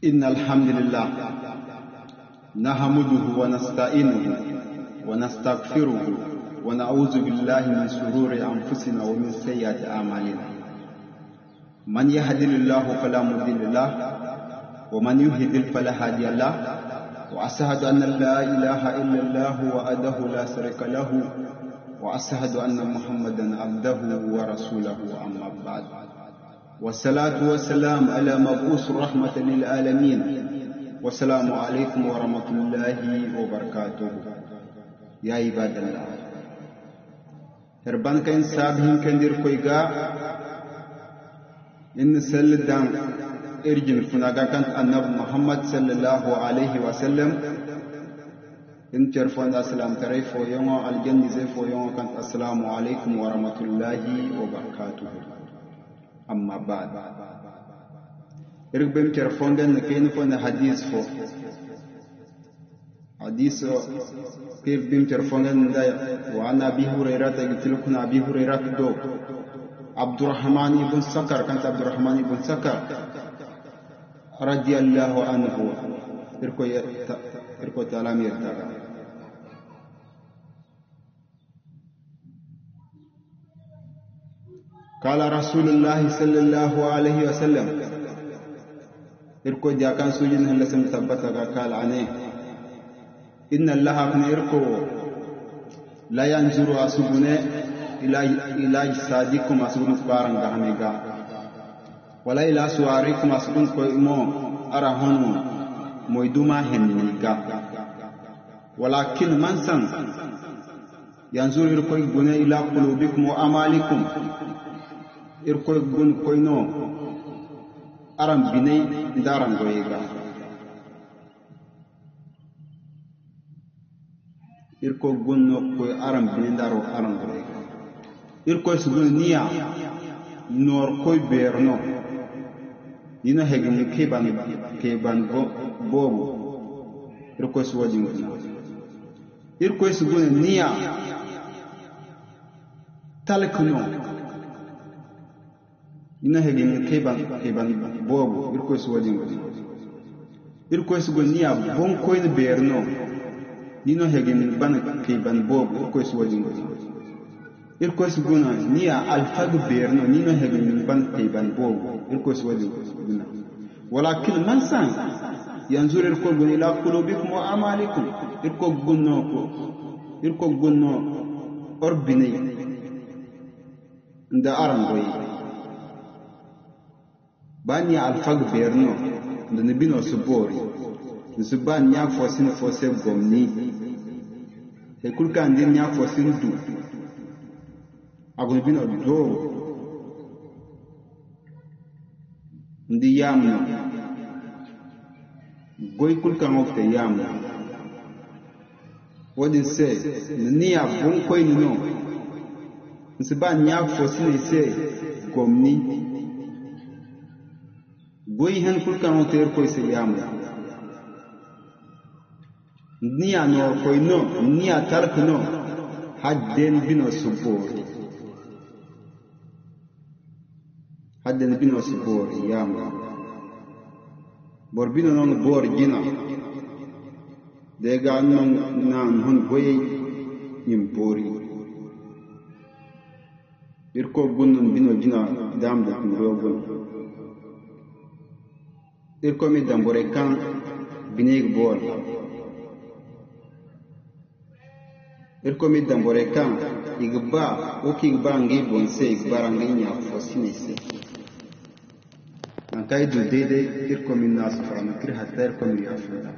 إن الحمد لله نحمده ونستعينه ونستغفره ونعوذ بالله من شرور أنفسنا ومن سيئات أعمالنا. من يهد الله فلا مضل له ومن يضلل فلا هادي له، وأشهد أن لا إله إلا الله وحده لا شريك له، وأشهد أن محمدا عبده ورسوله. أما بعد، والصلاة والسلام على مبعوث رحمة للعالمين، والسلام عليكم ورحمة الله وبركاته. يا عباد الله، هربان كين سابهم كندير كويغا إن سلدان إرجن فناغا كانت النبي محمد صلى الله عليه وسلم إن ترفون السلام تريفو يوم الجنة زيفو يوم كانت السلام عليكم ورحمة الله وبركاته. أما بعد، إرجبم ترفون دن كين فن حديث فو حديث إرجبم ترفون دن وعن أبي هريرة يتلقون أبي هريرة دو عبد الرحمن بن سكر، كانت عبد الرحمن بن سكر رضي الله عنه إركو تلاميذ ترى. قال رسول الله صلى الله عليه وسلم إركو جا كان سوجن هلا سمثبت قال عنه إن الله كن إركو لا ينظر أسبونه إلى أجسادكم أسبون بارن غاميغا ولا إلى سواركم أسبون كويمو أراهون مويدوما هنيغا، ولكن من سن ينظر إركو يبونه إلى قلوبكم وأعمالكم. إركو يبون كوينو أرام بني دارن غويغا. إركو يبون كوي أرام بني دارو أرام غويغا. إركو يسبون نيا نور كوي بيرنو ينا هجم كيبان بوبو. إركو يسوادين إركو يسبون نيا تلكنو ina hegin keban bobu irko su wajin irko su goniya bon koin berno nino hegin ban keban bobu irko su wajin irko su gona niya alfag berno nino hegin ban keban bobu irko su wajin walakin man san yanzur irko goni ila qulubikum wa amalikum irko gonno orbine nda arangoyi bani alfag berno da nabino subori nsuban nya fosin fose gomni he kulka ndin nya fosin du agun bino do ndi yamno goy kulka ngofte yamno wodin se niya bon koy no nsuban nya fosin se gomni goy hen kulkan ter koy se yamu niya no koy no niya tark no hadden bino subor yamu bor bino non bor gina de ga non nan hon goy nim bori irko gunnon bino gina damdo rogon irkomi dambore kan binig bor irkomi dambore kan igba okigba ngi bonse igba ngi nya fosinise nan kay du dede irkomi nas fara nakir hatta irkomi afunda